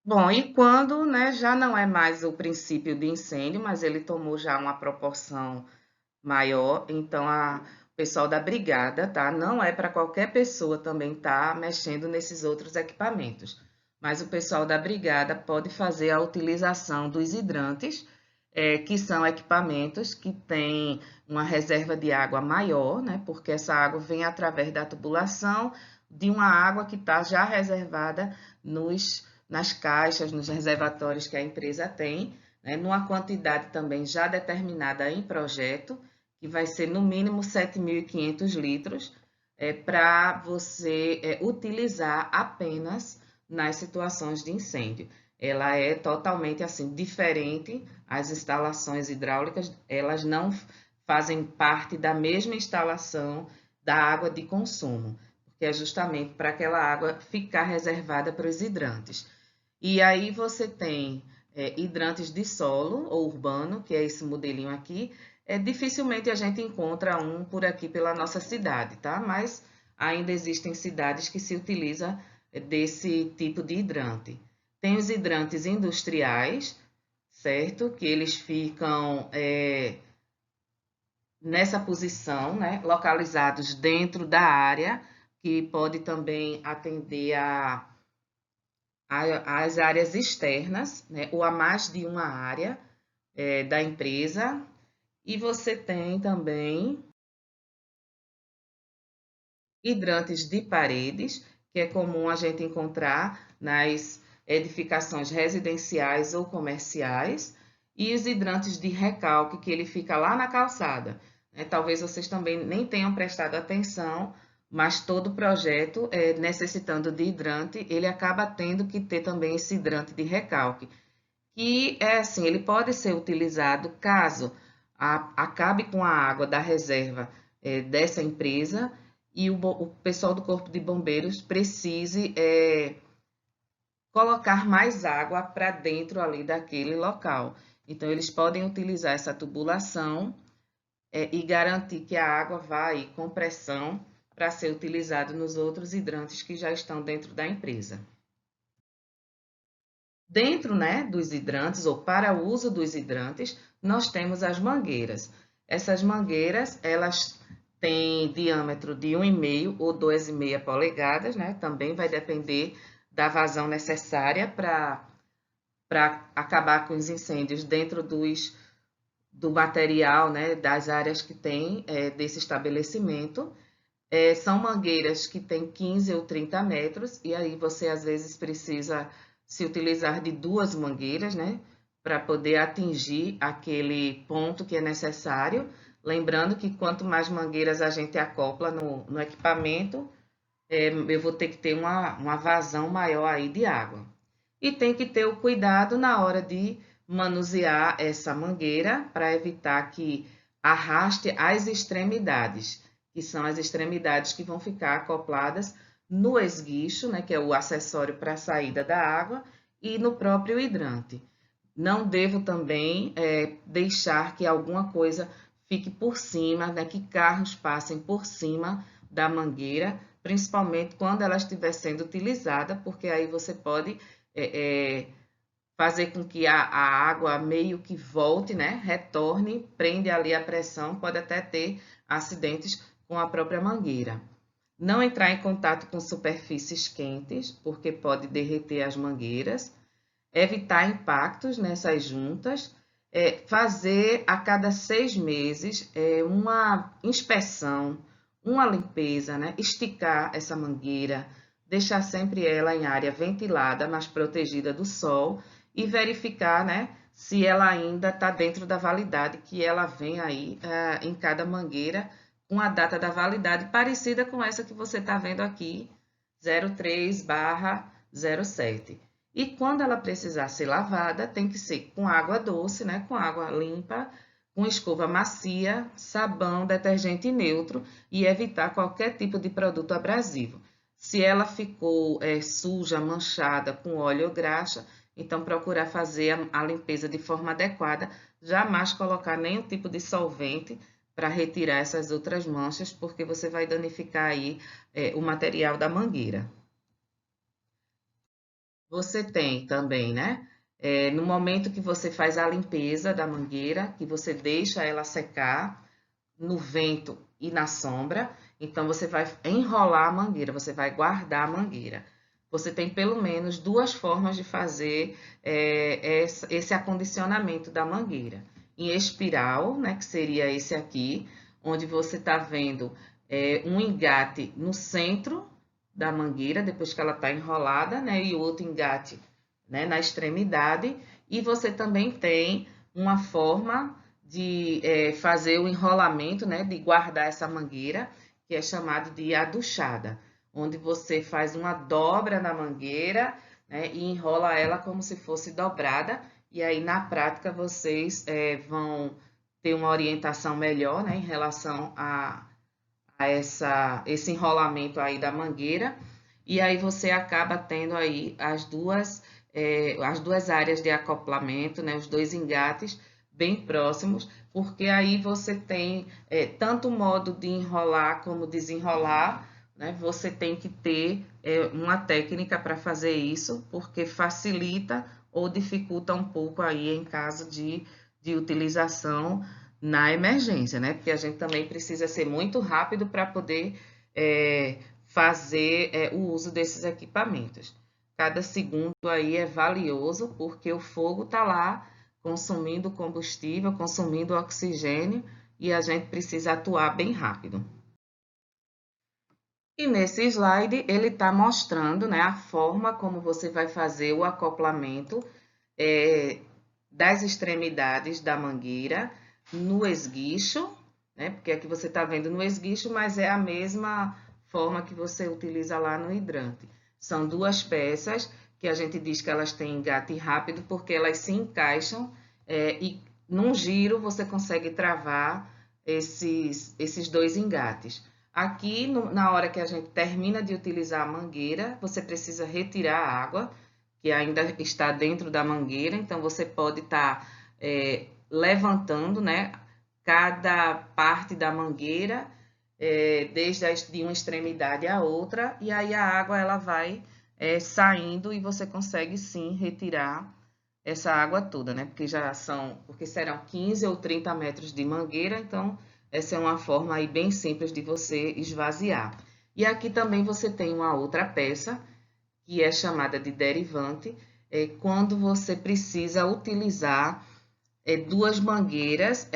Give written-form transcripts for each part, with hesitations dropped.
Bom, e quando, né, já não é mais o princípio de incêndio, mas ele tomou já uma proporção maior, então o pessoal da brigada, tá? Não é para qualquer pessoa também tá mexendo nesses outros equipamentos, mas o pessoal da brigada pode fazer a utilização dos hidrantes, que são equipamentos que têm uma reserva de água maior, né? Porque essa água vem através da tubulação de uma água que está já reservada nas caixas, nos reservatórios que a empresa tem, né? Numa quantidade também já determinada em projeto, que vai ser no mínimo 7.500 litros, para você utilizar apenas nas situações de incêndio. Ela é totalmente assim diferente. As instalações hidráulicas, elas não fazem parte da mesma instalação da água de consumo, porque é justamente para aquela água ficar reservada para os hidrantes. E aí você tem hidrantes de solo ou urbano, que é esse modelinho aqui. Dificilmente a gente encontra um por aqui pela nossa cidade, tá? Mas ainda existem cidades que se utiliza desse tipo de hidrante. Tem os hidrantes industriais, certo? Que eles ficam nessa posição, né? Localizados dentro da área, que pode também atender às áreas externas, né? Ou a mais de uma área da empresa. E você tem também hidrantes de paredes, que é comum a gente encontrar nas edificações residenciais ou comerciais, e os hidrantes de recalque, que ele fica lá na calçada. Talvez vocês também nem tenham prestado atenção, mas todo projeto, necessitando de hidrante, ele acaba tendo que ter também esse hidrante de recalque, que é assim, ele pode ser utilizado caso acabe com a água da reserva dessa empresa e o pessoal do Corpo de Bombeiros precise colocar mais água para dentro ali daquele local. Então, eles podem utilizar essa tubulação e garantir que a água vá aí com pressão para ser utilizado nos outros hidrantes que já estão dentro da empresa. Dentro, né, dos hidrantes, ou para o uso dos hidrantes, nós temos as mangueiras. Essas mangueiras, elas têm diâmetro de 1,5 ou 2,5 polegadas, né? Também vai depender da vazão necessária para acabar com os incêndios dentro do material, né, das áreas que tem desse estabelecimento. São mangueiras que têm 15 ou 30 metros, e aí você às vezes precisa se utilizar de duas mangueiras, né? Para poder atingir aquele ponto que é necessário. Lembrando que quanto mais mangueiras a gente acopla no equipamento, eu vou ter que ter uma vazão maior aí de água. E tem que ter o cuidado na hora de manusear essa mangueira para evitar que arraste as extremidades, que são as extremidades que vão ficar acopladas no esguicho, né, que é o acessório para a saída da água, e no próprio hidrante. Não devo também deixar que alguma coisa fique por cima, né, que carros passem por cima da mangueira, principalmente quando ela estiver sendo utilizada, porque aí você pode é, é, fazer com que a água meio que volte, né, retorne, prende ali a pressão, pode até ter acidentes com a própria mangueira. Não entrar em contato com superfícies quentes, porque pode derreter as mangueiras. Evitar impactos nessas juntas, fazer a cada 6 meses uma inspeção, uma limpeza, né? Esticar essa mangueira, deixar sempre ela em área ventilada, mas protegida do sol, e verificar, né, se ela ainda está dentro da validade que ela vem aí em cada mangueira, com a data da validade parecida com essa que você está vendo aqui, 03/07. E quando ela precisar ser lavada, tem que ser com água doce, né? Com água limpa, com escova macia, sabão, detergente neutro e evitar qualquer tipo de produto abrasivo. Se ela ficou suja, manchada com óleo ou graxa, então procurar fazer a limpeza de forma adequada, jamais colocar nenhum tipo de solvente para retirar essas outras manchas, porque você vai danificar aí o material da mangueira. Você tem também, né? No momento que você faz a limpeza da mangueira, que você deixa ela secar no vento e na sombra, então você vai enrolar a mangueira, você vai guardar a mangueira. Você tem pelo menos duas formas de fazer esse acondicionamento da mangueira. Em espiral, né, que seria esse aqui, onde você está vendo um engate no centro da mangueira, depois que ela está enrolada, né, e outro engate, né, na extremidade. E você também tem uma forma de fazer o enrolamento, né, de guardar essa mangueira, que é chamado de aduchada, onde você faz uma dobra na mangueira, né, e enrola ela como se fosse dobrada, e aí na prática vocês vão ter uma orientação melhor, né, em relação a esse enrolamento aí da mangueira, e aí você acaba tendo aí as duas áreas de acoplamento, né, os dois engates bem próximos, porque aí você tem tanto o modo de enrolar como desenrolar, né, você tem que ter uma técnica para fazer isso, porque facilita ou dificulta um pouco aí em caso de utilização na emergência, né? Porque a gente também precisa ser muito rápido para poder fazer o uso desses equipamentos. Cada segundo aí é valioso porque o fogo está lá consumindo combustível, consumindo oxigênio e a gente precisa atuar bem rápido. E nesse slide ele está mostrando, né, a forma como você vai fazer o acoplamento das extremidades da mangueira no esguicho, né? Porque aqui você está vendo no esguicho, mas é a mesma forma que você utiliza lá no hidrante. São duas peças que a gente diz que elas têm engate rápido porque elas se encaixam e num giro você consegue travar esses dois engates. Aqui, na hora que a gente termina de utilizar a mangueira, você precisa retirar a água que ainda está dentro da mangueira, então você pode estar levantando, né, cada parte da mangueira, desde de uma extremidade à outra, e aí a água ela vai saindo e você consegue sim retirar essa água toda, né? Porque serão 15 ou 30 metros de mangueira, então essa é uma forma aí bem simples de você esvaziar. E aqui também você tem uma outra peça que é chamada de derivante, quando você precisa utilizar duas mangueiras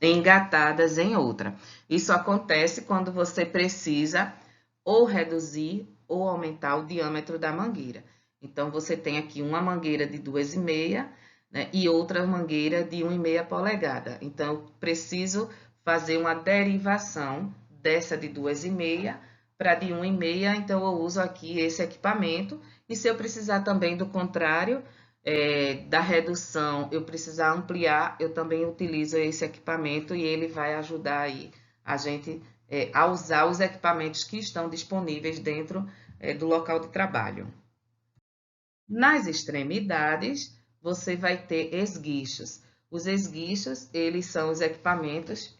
engatadas em outra. Isso acontece quando você precisa ou reduzir ou aumentar o diâmetro da mangueira. Então, você tem aqui uma mangueira de 2,5, né, e outra mangueira de 1,5 polegada. Então, eu preciso fazer uma derivação dessa de 2,5 para de 1,5, então eu uso aqui esse equipamento. E se eu precisar também do contrário, da redução, eu precisar ampliar, eu também utilizo esse equipamento e ele vai ajudar aí a gente a usar os equipamentos que estão disponíveis dentro do local de trabalho. Nas extremidades, você vai ter esguichos. Os esguichos, eles são os equipamentos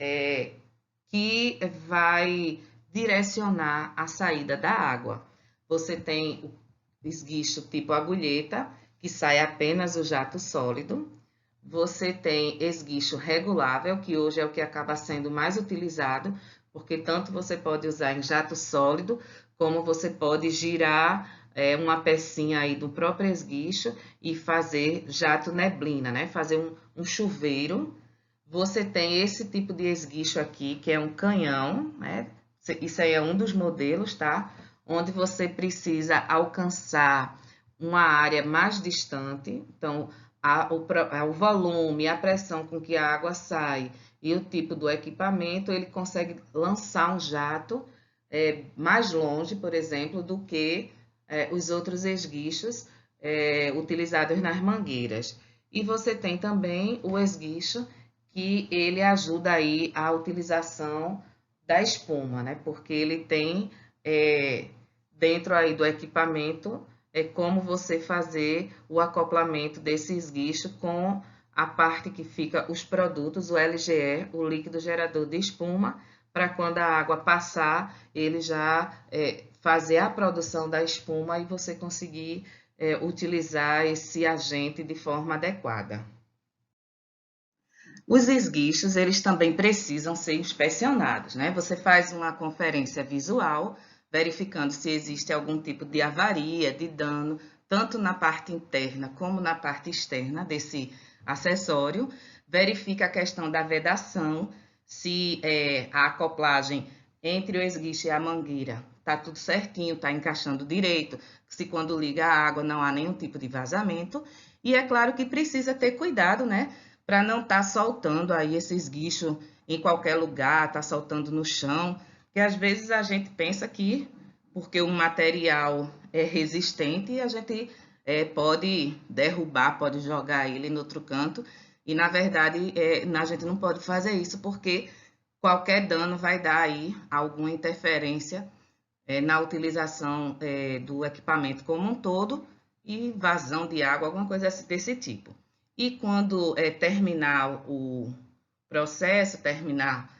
que vai direcionar a saída da água. Você tem o esguicho tipo agulheta, que sai apenas o jato sólido. Você tem esguicho regulável, que hoje é o que acaba sendo mais utilizado, porque tanto você pode usar em jato sólido, como você pode girar uma pecinha aí do próprio esguicho e fazer jato neblina, né? Fazer um chuveiro. Você tem esse tipo de esguicho aqui, que é um canhão, né? Isso aí é um dos modelos, tá? Onde você precisa alcançar uma área mais distante. Então, o volume, a pressão com que a água sai e o tipo do equipamento, ele consegue lançar um jato mais longe, por exemplo, do que os outros esguichos utilizados nas mangueiras. E você tem também o esguicho que ele ajuda aí a utilização da espuma, né? Porque ele tem dentro aí do equipamento como você fazer o acoplamento desse esguicho com a parte que fica os produtos, o LGE, o líquido gerador de espuma, para quando a água passar, ele já fazer a produção da espuma e você conseguir utilizar esse agente de forma adequada. Os esguichos, eles também precisam ser inspecionados, né? Você faz uma conferência visual, verificando se existe algum tipo de avaria, de dano, tanto na parte interna como na parte externa desse acessório. Verifica a questão da vedação, se a acoplagem entre o esguicho e a mangueira está tudo certinho, está encaixando direito, se quando liga a água não há nenhum tipo de vazamento. E é claro que precisa ter cuidado, né? Para não estar soltando aí esse esguicho em qualquer lugar, estar soltando no chão, que às vezes a gente pensa que, porque o material é resistente, a gente pode derrubar, pode jogar ele no outro canto, e na verdade a gente não pode fazer isso, porque qualquer dano vai dar aí alguma interferência na utilização do equipamento como um todo, e vazão de água, alguma coisa desse tipo. E quando terminar o processo, terminar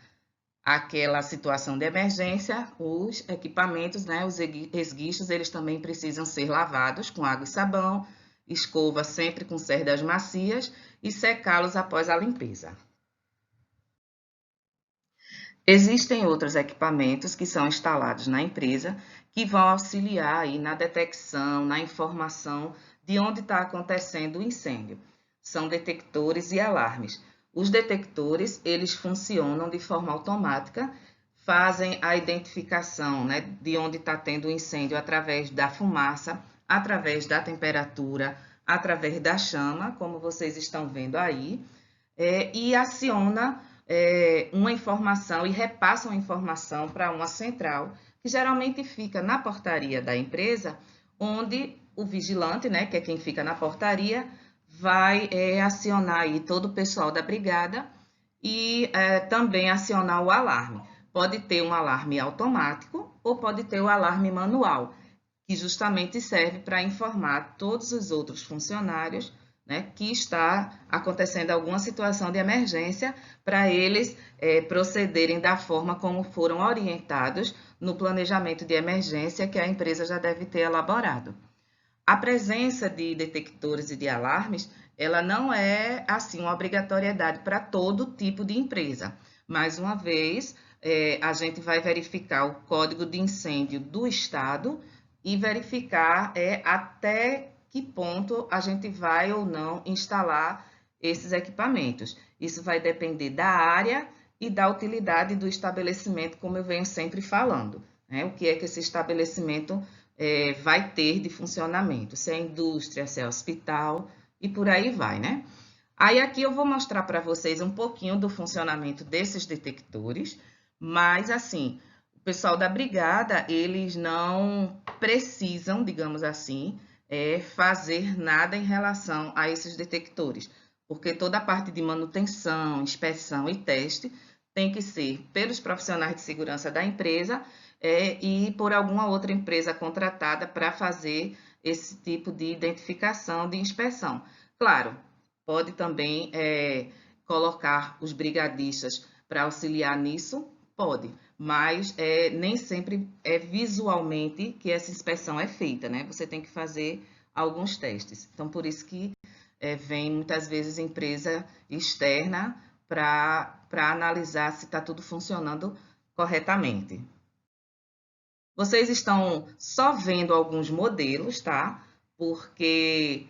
aquela situação de emergência, os equipamentos, né, os esguichos, eles também precisam ser lavados com água e sabão, escova sempre com cerdas macias e secá-los após a limpeza. Existem outros equipamentos que são instalados na empresa que vão auxiliar aí na detecção, na informação de onde está acontecendo o incêndio. São detectores e alarmes. Os detectores, eles funcionam de forma automática, fazem a identificação, né, de onde está tendo o incêndio através da fumaça, através da temperatura, através da chama, como vocês estão vendo aí, e aciona uma informação e repassa uma informação para uma central, que geralmente fica na portaria da empresa, onde o vigilante, né, que é quem fica na portaria, vai acionar aí todo o pessoal da brigada e também acionar o alarme. Pode ter um alarme automático ou pode ter o alarme manual, que justamente serve para informar todos os outros funcionários, né, que está acontecendo alguma situação de emergência, para eles procederem da forma como foram orientados no planejamento de emergência que a empresa já deve ter elaborado. A presença de detectores e de alarmes, ela não é assim uma obrigatoriedade para todo tipo de empresa. Mais uma vez, a gente vai verificar o código de incêndio do estado e verificar até que ponto a gente vai ou não instalar esses equipamentos. Isso vai depender da área e da utilidade do estabelecimento, como eu venho sempre falando, né? O que é que esse estabelecimento vai ter de funcionamento, se é indústria, se é hospital e por aí vai, né? Aí aqui eu vou mostrar para vocês um pouquinho do funcionamento desses detectores, mas assim, o pessoal da brigada, eles não precisam, digamos assim, fazer nada em relação a esses detectores, porque toda a parte de manutenção, inspeção e teste tem que ser pelos profissionais de segurança da empresa e por alguma outra empresa contratada para fazer esse tipo de identificação, de inspeção. Claro, pode também colocar os brigadistas para auxiliar nisso, pode, mas nem sempre é visualmente que essa inspeção é feita, né? Você tem que fazer alguns testes. Então, por isso que vem muitas vezes empresa externa para analisar se está tudo funcionando corretamente. Vocês estão só vendo alguns modelos, tá? Porque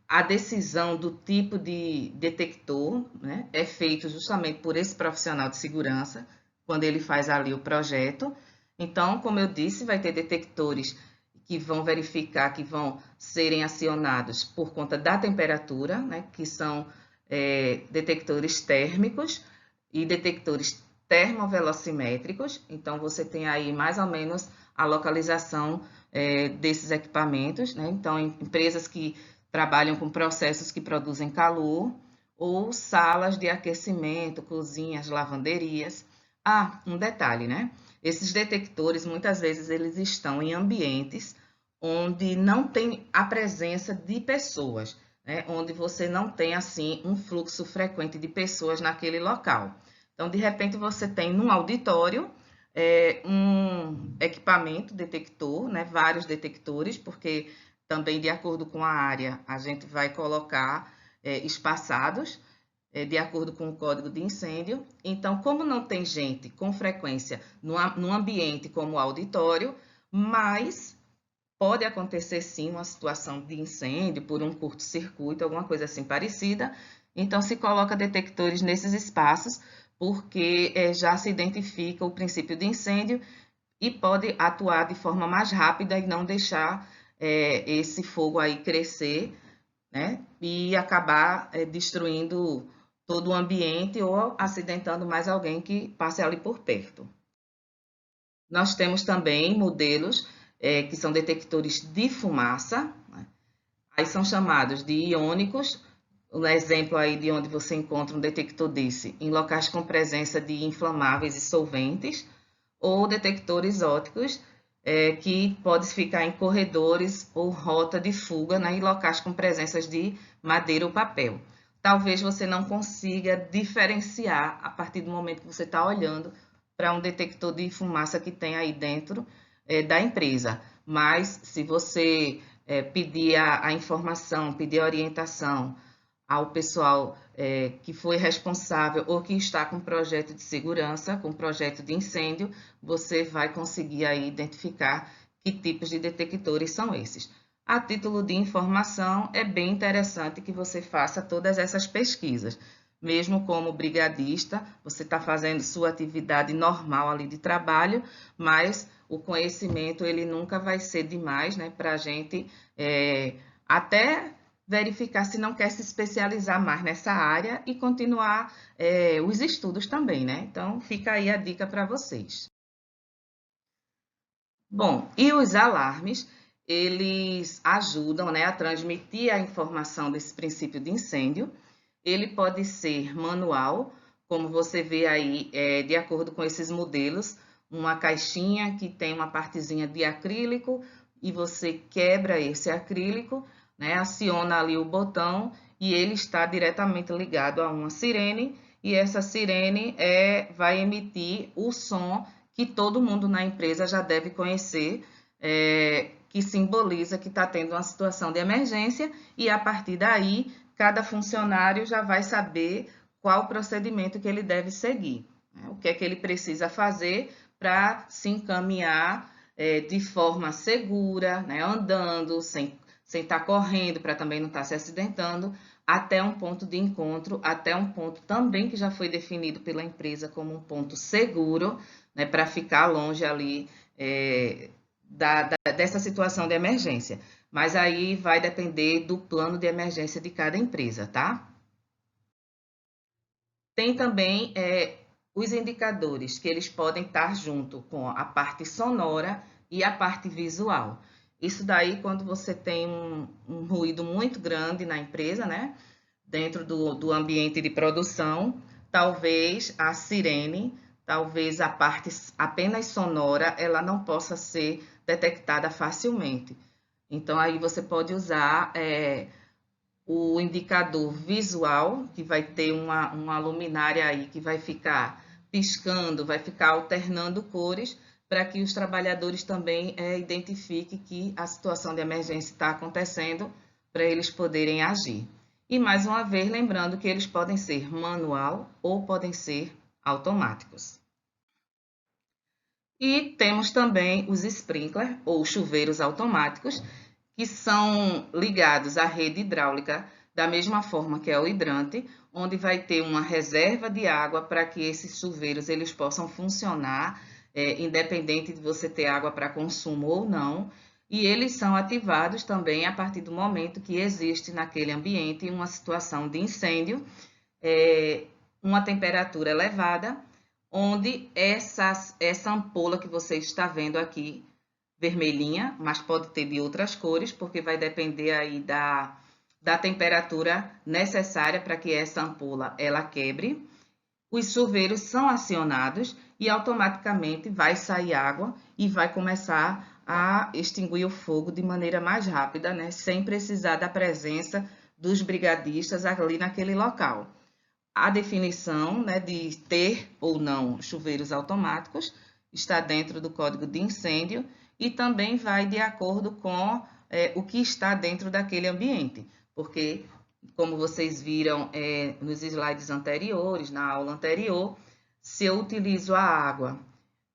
a decisão do tipo de detector, né, é feito justamente por esse profissional de segurança, quando ele faz ali o projeto. Então, como eu disse, vai ter detectores que vão verificar, que vão serem acionados por conta da temperatura, né, que são detectores térmicos e detectores termovelocimétricos. Então, você tem aí mais ou menos a localização desses equipamentos, né? Então, empresas que trabalham com processos que produzem calor ou salas de aquecimento, cozinhas, lavanderias. Ah, um detalhe, né? Esses detectores, muitas vezes, eles estão em ambientes onde não tem a presença de pessoas, né? Onde você não tem, assim, um fluxo frequente de pessoas naquele local. Então, de repente, você tem num auditório um equipamento detector, né, vários detectores, porque também de acordo com a área a gente vai colocar espaçados, de acordo com o código de incêndio. Então, como não tem gente com frequência num ambiente como o auditório, mas pode acontecer sim uma situação de incêndio por um curto-circuito, alguma coisa assim parecida, então se coloca detectores nesses espaços, porque já se identifica o princípio de incêndio e pode atuar de forma mais rápida e não deixar esse fogo aí crescer, né? E acabar destruindo todo o ambiente ou acidentando mais alguém que passe ali por perto. Nós temos também modelos que são detectores de fumaça, né? Aí são chamados de iônicos, um exemplo aí de onde você encontra um detector desse, em locais com presença de inflamáveis e solventes, ou detectores ópticos, que pode ficar em corredores ou rota de fuga, né, em locais com presenças de madeira ou papel. Talvez você não consiga diferenciar a partir do momento que você está olhando para um detector de fumaça que tem aí dentro da empresa. Mas se você pedir a informação, pedir a orientação ao pessoal que foi responsável ou que está com projeto de segurança, com projeto de incêndio, você vai conseguir aí identificar que tipos de detectores são esses. A título de informação, é bem interessante que você faça todas essas pesquisas. Mesmo como brigadista, você está fazendo sua atividade normal ali de trabalho, mas o conhecimento ele nunca vai ser demais, né, para a gente até verificar se não quer se especializar mais nessa área e continuar os estudos também, né? Então, fica aí a dica para vocês. Bom, e os alarmes, eles ajudam, né, a transmitir a informação desse princípio de incêndio. Ele pode ser manual, como você vê aí, de acordo com esses modelos, uma caixinha que tem uma partezinha de acrílico e você quebra esse acrílico, né, aciona ali o botão e ele está diretamente ligado a uma sirene e essa sirene vai emitir o som que todo mundo na empresa já deve conhecer, que simboliza que está tendo uma situação de emergência e a partir daí cada funcionário já vai saber qual o procedimento que ele deve seguir, né? O que é que ele precisa fazer para se encaminhar de forma segura, né? Andando, sem estar correndo, para também não estar se acidentando, até um ponto de encontro, até um ponto também que já foi definido pela empresa como um ponto seguro, né? Para ficar longe ali dessa situação de emergência. Mas aí vai depender do plano de emergência de cada empresa, tá? Tem também os indicadores, que eles podem estar junto com a parte sonora e a parte visual. Isso daí, quando você tem um ruído muito grande na empresa, né? Dentro do ambiente de produção, talvez a sirene, talvez a parte apenas sonora, ela não possa ser detectada facilmente. Então, aí você pode usar o indicador visual, que vai ter uma luminária aí que vai ficar piscando, vai ficar alternando cores, para que os trabalhadores também identifiquem que a situação de emergência está acontecendo, para eles poderem agir. E mais uma vez, lembrando que eles podem ser manual ou podem ser automáticos. E temos também os sprinkler ou chuveiros automáticos, que são ligados à rede hidráulica da mesma forma que é o hidrante, onde vai ter uma reserva de água para que esses chuveiros eles possam funcionar, independente de você ter água para consumo ou não. E eles são ativados também a partir do momento que existe naquele ambiente uma situação de incêndio, uma temperatura elevada, onde essa ampola que você está vendo aqui, vermelhinha, mas pode ter de outras cores, porque vai depender aí da temperatura necessária para que essa ampola ela quebre. Os chuveiros são acionados e automaticamente vai sair água e vai começar a extinguir o fogo de maneira mais rápida, né? Sem precisar da presença dos brigadistas ali naquele local. A definição, né, de ter ou não chuveiros automáticos está dentro do código de incêndio e também vai de acordo com o que está dentro daquele ambiente, porque, como vocês viram nos slides anteriores, na aula anterior, se eu utilizo a água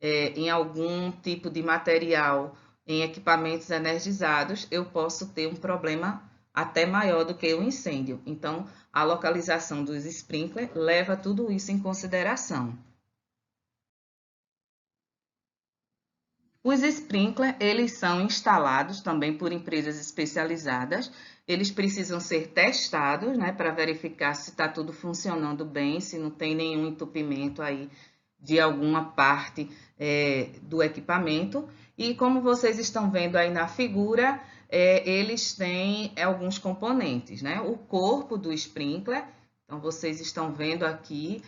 em algum tipo de material, em equipamentos energizados, eu posso ter um problema até maior do que o incêndio. Então, a localização dos sprinklers leva tudo isso em consideração. Os sprinklers, eles são instalados também por empresas especializadas. Eles precisam ser testados, né, para verificar se está tudo funcionando bem, se não tem nenhum entupimento aí de alguma parte do equipamento. E como vocês estão vendo aí na figura, eles têm alguns componentes, né? O corpo do sprinkler, então vocês estão vendo aqui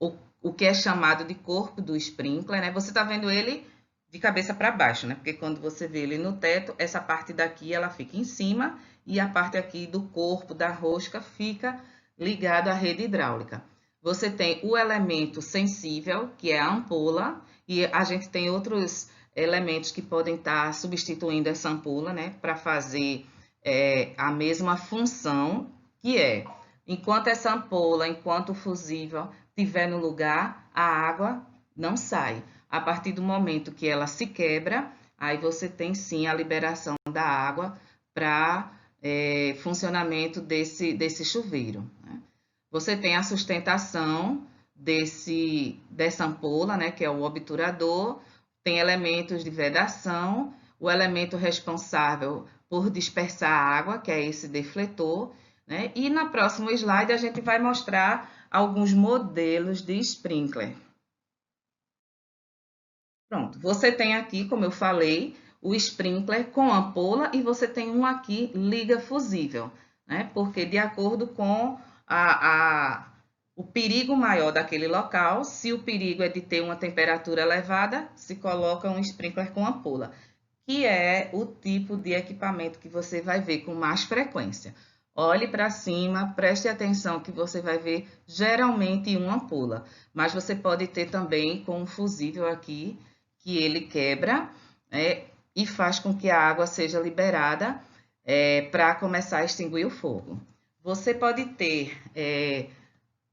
o que é chamado de corpo do sprinkler, né? Você está vendo ele de cabeça para baixo, né? Porque quando você vê ele no teto, essa parte daqui ela fica em cima e a parte aqui do corpo da rosca fica ligado à rede hidráulica. Você tem o elemento sensível, que é a ampola, e a gente tem outros elementos que podem estar substituindo essa ampola, né? Para fazer a mesma função, que é, enquanto essa ampola, enquanto o fusível estiver no lugar, a água não sai. A partir do momento que ela se quebra, aí você tem sim a liberação da água para funcionamento desse chuveiro, né? Você tem a sustentação dessa ampola, né, que é o obturador, tem elementos de vedação, o elemento responsável por dispersar a água, que é esse defletor, né? E na próxima slide a gente vai mostrar alguns modelos de sprinkler. Pronto, você tem aqui, como eu falei, o sprinkler com ampola e você tem um aqui liga fusível, né? Porque de acordo com o perigo maior daquele local, se o perigo é de ter uma temperatura elevada, se coloca um sprinkler com ampola, que é o tipo de equipamento que você vai ver com mais frequência. Olhe para cima, preste atenção que você vai ver geralmente uma ampola, mas você pode ter também com um fusível aqui, que ele quebra e faz com que a água seja liberada para começar a extinguir o fogo. Você pode ter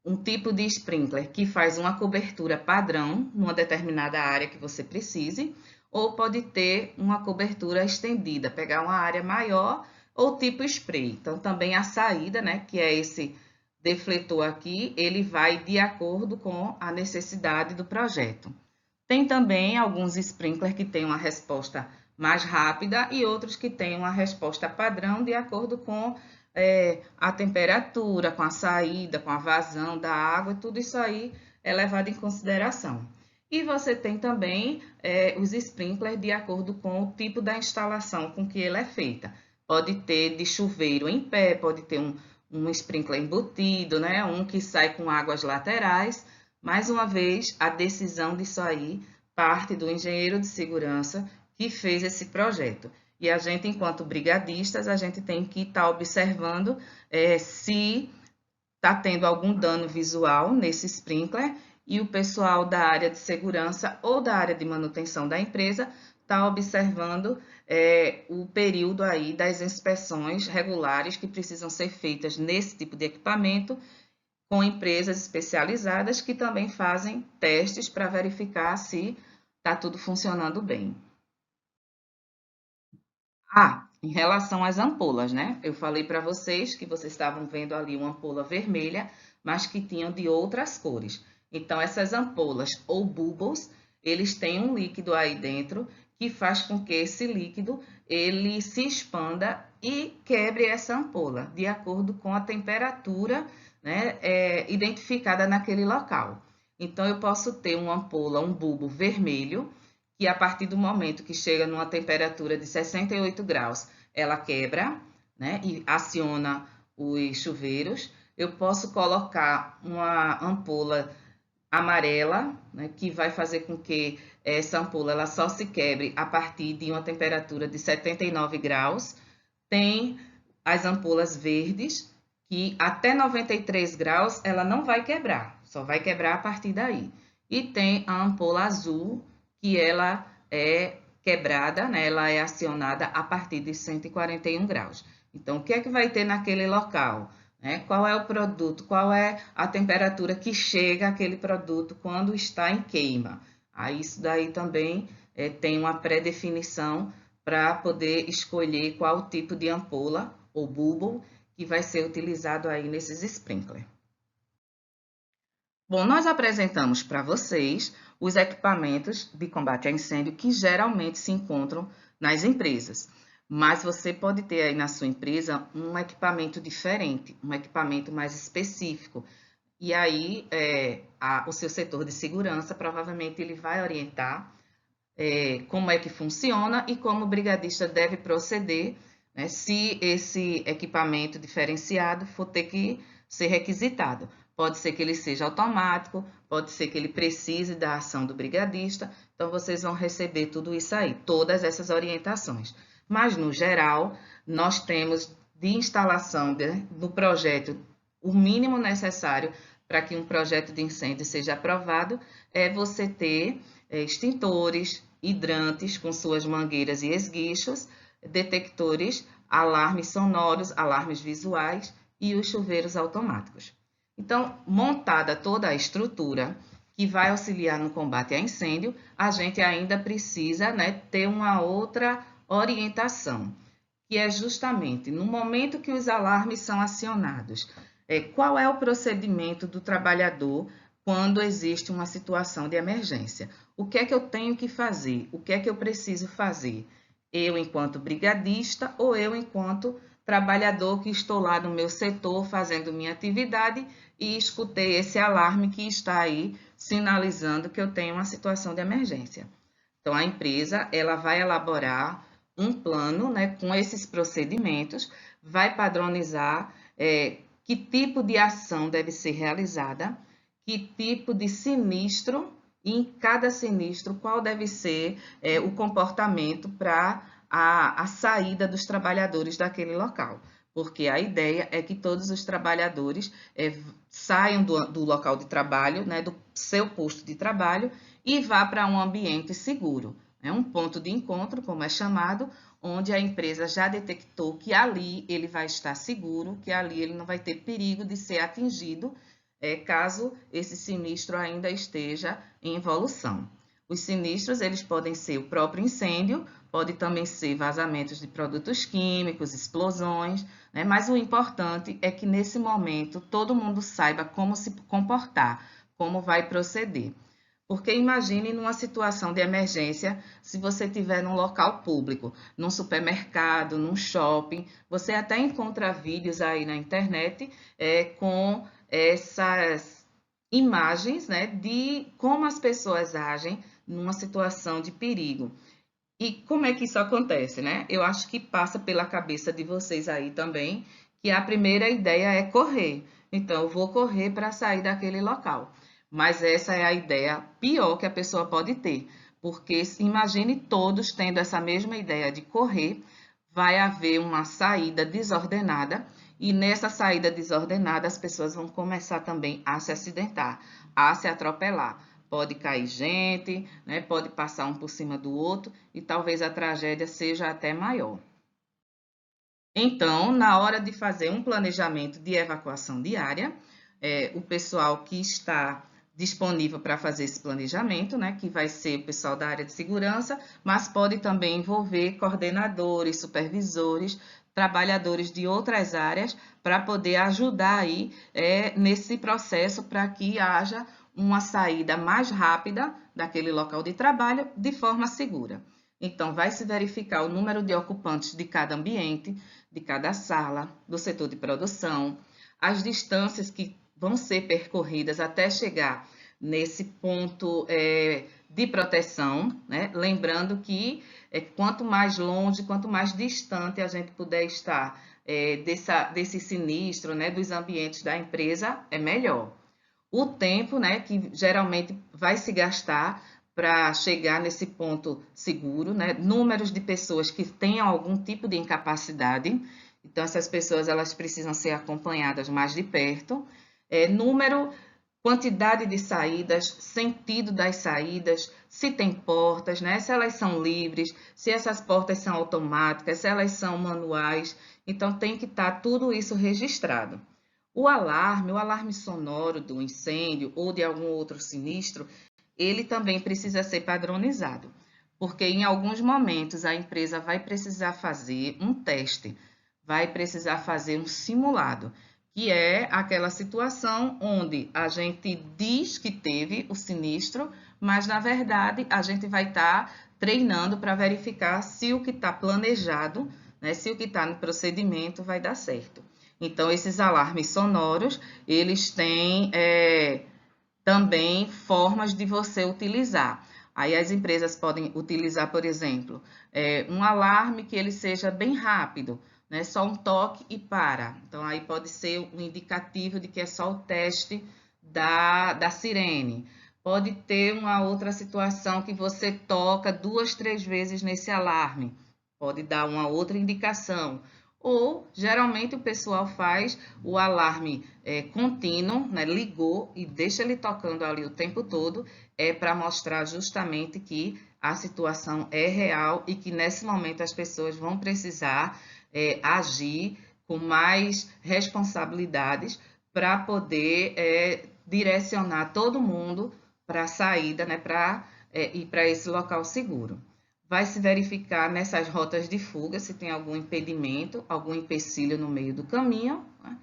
um tipo de sprinkler que faz uma cobertura padrão numa determinada área que você precise, ou pode ter uma cobertura estendida, pegar uma área maior ou tipo spray. Então, também a saída, né, que é esse defletor aqui, ele vai de acordo com a necessidade do projeto. Tem também alguns sprinklers que têm uma resposta mais rápida e outros que têm uma resposta padrão de acordo com a temperatura, com a saída, com a vazão da água, tudo isso aí é levado em consideração. E você tem também os sprinklers de acordo com o tipo da instalação com que ele é feita. Pode ter de chuveiro em pé, pode ter um sprinkler embutido, né? Um que sai com águas laterais. Mais uma vez, a decisão disso aí parte do engenheiro de segurança que fez esse projeto. E a gente, enquanto brigadistas, a gente tem que estar observando se está tendo algum dano visual nesse sprinkler e o pessoal da área de segurança ou da área de manutenção da empresa está observando o período aí das inspeções regulares que precisam ser feitas nesse tipo de equipamento com empresas especializadas que também fazem testes para verificar se está tudo funcionando bem. Em relação às ampolas, né? Eu falei para vocês que vocês estavam vendo ali uma ampola vermelha, mas que tinham de outras cores. Então, essas ampolas ou bubbles, eles têm um líquido aí dentro que faz com que esse líquido ele se expanda e quebre essa ampola, de acordo com a temperatura, né, identificada naquele local. Então, eu posso ter uma ampola, um bulbo vermelho, que a partir do momento que chega numa temperatura de 68 graus, ela quebra, né, e aciona os chuveiros. Eu posso colocar uma ampola amarela, né, que vai fazer com que essa ampola ela só se quebre a partir de uma temperatura de 79 graus. Tem as ampolas verdes, que até 93 graus ela não vai quebrar, só vai quebrar a partir daí. e tem a ampola azul, que ela é quebrada, né? Ela é acionada a partir de 141 graus. Então, o que é que vai ter naquele local? Qual é o produto? Qual é a temperatura que chega aquele produto quando está em queima? Aí, isso daí também tem uma pré-definição para poder escolher qual tipo de ampola ou bulbo que vai ser utilizado aí nesses sprinklers. Bom, nós apresentamos para vocês os equipamentos de combate a incêndio que geralmente se encontram nas empresas. Mas você pode ter aí na sua empresa um equipamento diferente, um equipamento mais específico. E aí, o seu setor de segurança provavelmente ele vai orientar como é que funciona e como o brigadista deve proceder, né, se esse equipamento diferenciado for ter que ser requisitado. Pode ser que ele seja automático, pode ser que ele precise da ação do brigadista, então vocês vão receber tudo isso aí, todas essas orientações. Mas, no geral, nós temos de instalação do projeto o mínimo necessário para que um projeto de incêndio seja aprovado é você ter extintores, hidrantes com suas mangueiras e esguichos, detectores, alarmes sonoros, alarmes visuais e os chuveiros automáticos. Então, montada toda a estrutura que vai auxiliar no combate a incêndio, a gente ainda precisa, né, ter uma outra orientação, que é justamente no momento que os alarmes são acionados, qual é o procedimento do trabalhador quando existe uma situação de emergência? O que é que eu tenho que fazer? O que é que eu preciso fazer? Eu, enquanto brigadista, ou eu, enquanto trabalhador que estou lá no meu setor fazendo minha atividade e escutei esse alarme que está aí sinalizando que eu tenho uma situação de emergência. Então, a empresa ela vai elaborar um plano, né, com esses procedimentos, vai padronizar que tipo de ação deve ser realizada, que tipo de sinistro, e em cada sinistro, qual deve ser o comportamento para a saída dos trabalhadores daquele local. Porque a ideia é que todos os trabalhadores saiam do local de trabalho, né, do seu posto de trabalho, e vá para um ambiente seguro. É um ponto de encontro, como é chamado, onde a empresa já detectou que ali ele vai estar seguro, que ali ele não vai ter perigo de ser atingido, caso esse sinistro ainda esteja em evolução. Os sinistros, eles podem ser o próprio incêndio, pode também ser vazamentos de produtos químicos, explosões, né? Mas o importante é que nesse momento todo mundo saiba como se comportar, como vai proceder. Porque imagine numa situação de emergência, se você estiver num local público, num supermercado, num shopping, você até encontra vídeos aí na internet com essas imagens, né, de como as pessoas agem numa situação de perigo. E como é que isso acontece, né? Eu acho que passa pela cabeça de vocês aí também que a primeira ideia é correr. Então, eu vou correr para sair daquele local. Mas essa é a ideia pior que a pessoa pode ter, porque imagine todos tendo essa mesma ideia de correr, vai haver uma saída desordenada e nessa saída desordenada as pessoas vão começar também a se acidentar, a se atropelar. Pode cair gente, né? Pode passar um por cima do outro e talvez a tragédia seja até maior. Então, na hora de fazer um planejamento de evacuação diária, o pessoal que está disponível para fazer esse planejamento, né, que vai ser o pessoal da área de segurança, mas pode também envolver coordenadores, supervisores, trabalhadores de outras áreas para poder ajudar aí nesse processo para que haja uma saída mais rápida daquele local de trabalho de forma segura. Então, vai se verificar o número de ocupantes de cada ambiente, de cada sala, do setor de produção, as distâncias que vão ser percorridas até chegar nesse ponto de proteção, né? Lembrando que quanto mais longe, quanto mais distante a gente puder estar desse sinistro, né, dos ambientes da empresa, é melhor. O tempo, né, que geralmente vai se gastar para chegar nesse ponto seguro, né? Números de pessoas que tenham algum tipo de incapacidade, então essas pessoas elas precisam ser acompanhadas mais de perto. Número quantidade de saídas, sentido das saídas, se tem portas, né? Se elas são livres, se essas portas são automáticas, se elas são manuais. Então, tem que estar tudo isso registrado. O alarme sonoro do incêndio ou de algum outro sinistro, ele também precisa ser padronizado, porque em alguns momentos a empresa vai precisar fazer um teste, vai precisar fazer um simulado, que é aquela situação onde a gente diz que teve o sinistro, mas na verdade a gente vai estar treinando para verificar se o que está planejado, né, se o que está no procedimento vai dar certo. Então, esses alarmes sonoros, eles têm também formas de você utilizar. Aí as empresas podem utilizar, por exemplo, um alarme que ele seja bem rápido, né? Só um toque e para. Então, aí pode ser um indicativo de que é só o teste da sirene. Pode ter uma outra situação que você toca 2, 3 vezes nesse alarme. Pode dar uma outra indicação. Ou, geralmente, o pessoal faz o alarme contínuo, né? Ligou e deixa ele tocando ali o tempo todo, para mostrar justamente que a situação é real e que nesse momento as pessoas vão precisar agir com mais responsabilidades para poder direcionar todo mundo para a saída, né? Para ir para esse local seguro. Vai se verificar nessas rotas de fuga se tem algum impedimento, algum empecilho no meio do caminho, né?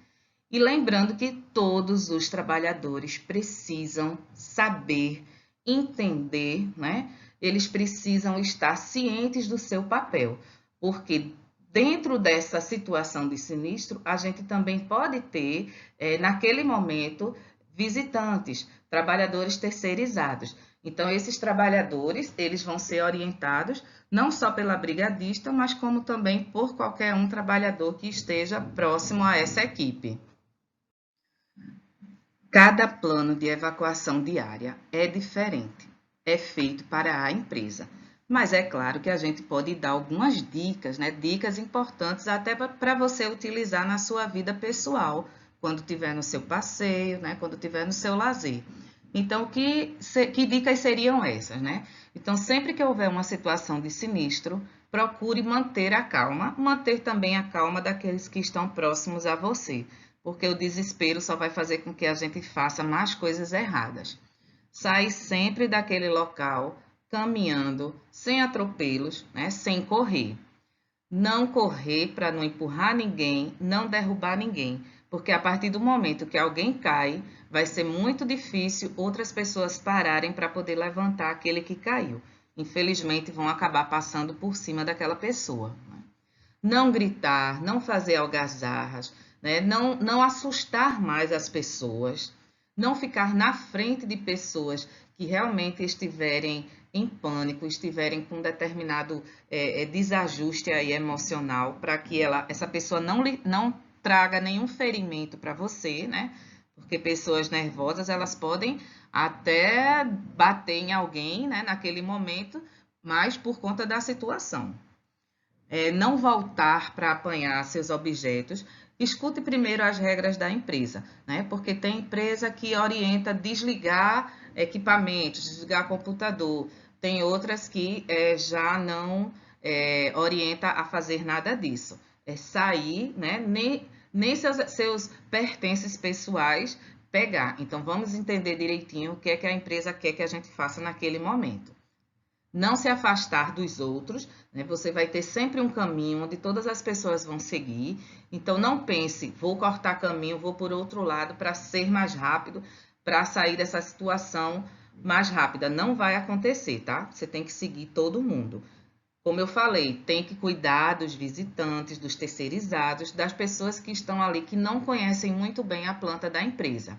E lembrando que todos os trabalhadores precisam saber, entender, né? Eles precisam estar cientes do seu papel, porque dentro dessa situação de sinistro, a gente também pode ter, naquele momento, visitantes, trabalhadores terceirizados. Então, esses trabalhadores, eles vão ser orientados não só pela brigadista, mas como também por qualquer um trabalhador que esteja próximo a essa equipe. Cada plano de evacuação diária é diferente, é feito para a empresa. Mas é claro que a gente pode dar algumas dicas, né? Dicas importantes até para você utilizar na sua vida pessoal, quando estiver no seu passeio, né? Quando estiver no seu lazer. Então, que dicas seriam essas, né? Então, sempre que houver uma situação de sinistro, procure manter a calma, manter também a calma daqueles que estão próximos a você, porque o desespero só vai fazer com que a gente faça mais coisas erradas. Sai sempre daquele local caminhando, sem atropelos, né? Sem correr. Não correr para não empurrar ninguém, não derrubar ninguém, porque a partir do momento que alguém cai, vai ser muito difícil outras pessoas pararem para poder levantar aquele que caiu. Infelizmente, vão acabar passando por cima daquela pessoa. Não gritar, não fazer algazarras, né? Não assustar mais as pessoas, não ficar na frente de pessoas que realmente estiverem em pânico, estiverem com determinado desajuste aí emocional, para que essa pessoa não traga nenhum ferimento para você, né? Porque pessoas nervosas, elas podem até bater em alguém, né, naquele momento, mas por conta da situação. Não voltar para apanhar seus objetos. Escute primeiro as regras da empresa, né? Porque tem empresa que orienta desligar equipamentos, desligar computador. Tem outras que já não orienta a fazer nada disso. É sair, né? Nem seus pertences pessoais pegar. Então, vamos entender direitinho o que é que a empresa quer que a gente faça naquele momento. Não se afastar dos outros, né? Você vai ter sempre um caminho onde todas as pessoas vão seguir. Então, não pense, vou cortar caminho, vou por outro lado para ser mais rápido, para sair dessa situação mais rápida. Não vai acontecer, tá? Você tem que seguir todo mundo. Como eu falei, tem que cuidar dos visitantes, dos terceirizados, das pessoas que estão ali que não conhecem muito bem a planta da empresa.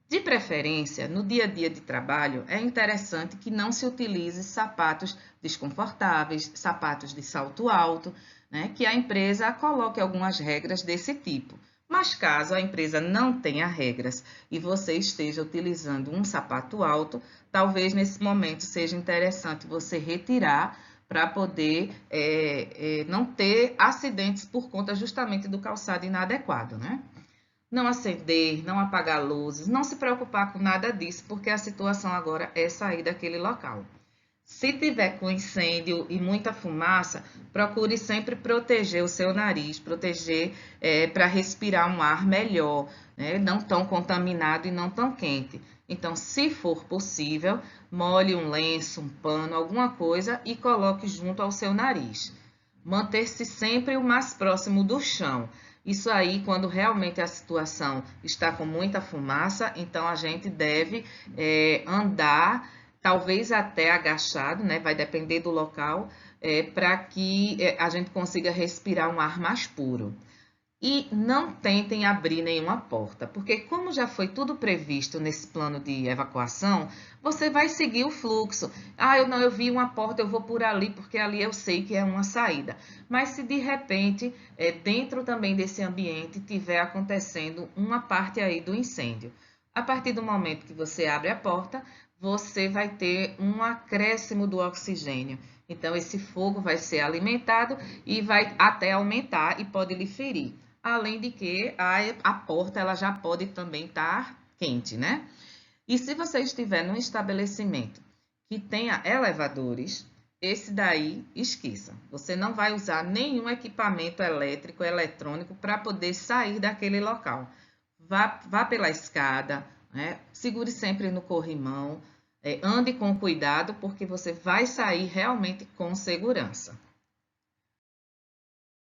De preferência, no dia a dia de trabalho, é interessante que não se utilize sapatos desconfortáveis, sapatos de salto alto, né? Que a empresa coloque algumas regras desse tipo. Mas caso a empresa não tenha regras e você esteja utilizando um sapato alto, talvez nesse momento seja interessante você retirar para poder não ter acidentes por conta justamente do calçado inadequado, né? não acender, não apagar luzes, não se preocupar com nada disso, porque a situação agora é sair daquele local. Se tiver com incêndio e muita fumaça, procure sempre proteger o seu nariz, proteger para respirar um ar melhor, né? Não tão contaminado e não tão quente. Então, se for possível, molhe um lenço, um pano, alguma coisa e coloque junto ao seu nariz. Manter-se sempre o mais próximo do chão. Isso aí, quando realmente a situação está com muita fumaça, então a gente deve andar, talvez até agachado, né? Vai depender do local, para que a gente consiga respirar um ar mais puro. E não tentem abrir nenhuma porta, porque como já foi tudo previsto nesse plano de evacuação, você vai seguir o fluxo. Ah, eu vi uma porta, eu vou por ali, porque ali eu sei que é uma saída. Mas se de repente, dentro também desse ambiente, tiver acontecendo uma parte aí do incêndio, a partir do momento que você abre a porta, você vai ter um acréscimo do oxigênio. Então, esse fogo vai ser alimentado e vai até aumentar e pode lhe ferir. Além de que a porta ela já pode também estar quente, né? E se você estiver num estabelecimento que tenha elevadores, esse daí esqueça. Você não vai usar nenhum equipamento elétrico, eletrônico para poder sair daquele local. Vá pela escada, né? Segure sempre no corrimão, ande com cuidado, porque você vai sair realmente com segurança.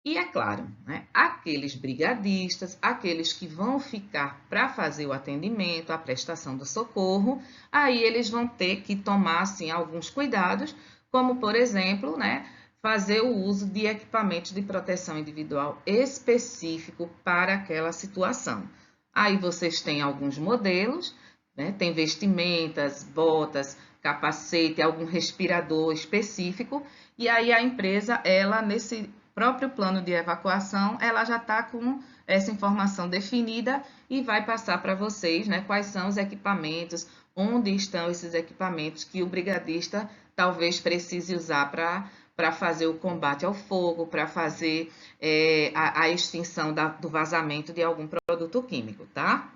E é claro, né, aqueles brigadistas, aqueles que vão ficar para fazer o atendimento, a prestação do socorro, aí eles vão ter que tomar assim, alguns cuidados, como por exemplo, né, fazer o uso de equipamentos de proteção individual específico para aquela situação. Aí vocês têm alguns modelos, né, tem vestimentas, botas, capacete, algum respirador específico, e aí a empresa, ela nesse próprio plano de evacuação, ela já está com essa informação definida e vai passar para vocês, né, quais são os equipamentos, onde estão esses equipamentos que o brigadista talvez precise usar para fazer o combate ao fogo, para fazer a extinção do vazamento de algum produto químico, tá?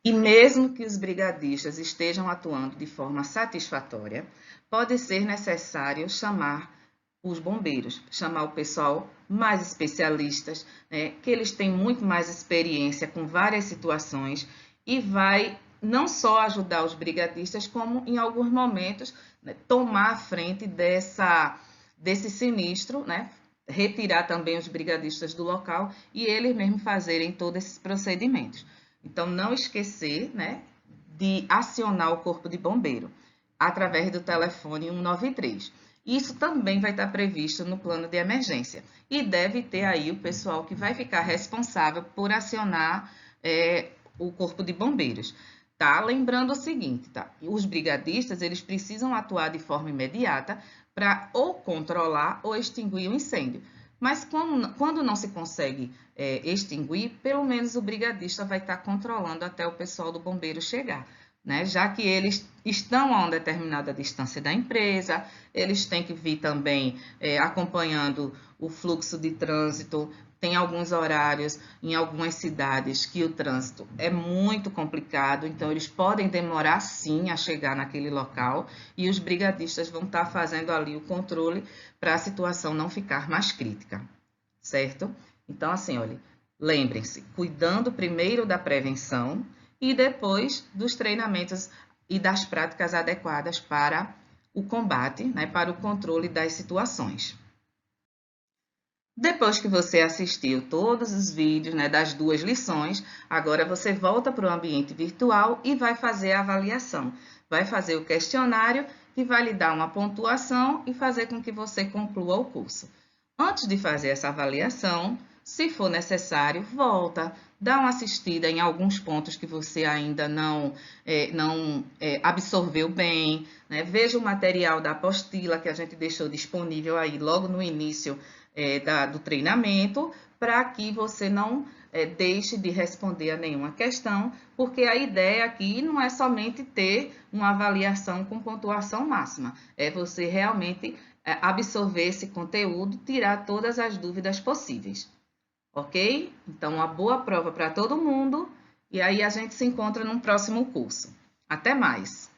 E mesmo que os brigadistas estejam atuando de forma satisfatória, pode ser necessário chamar os bombeiros, chamar o pessoal mais especialistas, né, que eles têm muito mais experiência com várias situações e vai não só ajudar os brigadistas, como em alguns momentos, né, tomar a frente desse sinistro, né, retirar também os brigadistas do local e eles mesmos fazerem todos esses procedimentos. Então, não esquecer, né, de acionar o corpo de bombeiro através do telefone 193. Isso também vai estar previsto no plano de emergência. E deve ter aí o pessoal que vai ficar responsável por acionar o corpo de bombeiros. Tá? Lembrando o seguinte, tá? Os brigadistas, eles precisam atuar de forma imediata para ou controlar ou extinguir o incêndio. Mas quando não se consegue extinguir, pelo menos o brigadista vai estar controlando até o pessoal do bombeiro chegar, né? Já que eles estão a uma determinada distância da empresa, eles têm que vir também acompanhando o fluxo de trânsito. Tem alguns horários em algumas cidades que o trânsito é muito complicado, então eles podem demorar sim a chegar naquele local e os brigadistas vão estar fazendo ali o controle para a situação não ficar mais crítica, certo? Então, assim, olha, lembrem-se, cuidando primeiro da prevenção e depois dos treinamentos e das práticas adequadas para o combate, né, para o controle das situações. Depois que você assistiu todos os vídeos, né, das duas lições, agora você volta para o ambiente virtual e vai fazer a avaliação. Vai fazer o questionário que vai lhe dar uma pontuação e fazer com que você conclua o curso. Antes de fazer essa avaliação, se for necessário, volta, dá uma assistida em alguns pontos que você ainda não absorveu bem, né? Veja o material da apostila que a gente deixou disponível aí logo no início do treinamento, para que você não deixe de responder a nenhuma questão, porque a ideia aqui não é somente ter uma avaliação com pontuação máxima, é você realmente absorver esse conteúdo, tirar todas as dúvidas possíveis. ok? Então, uma boa prova para todo mundo e aí a gente se encontra num próximo curso. Até mais!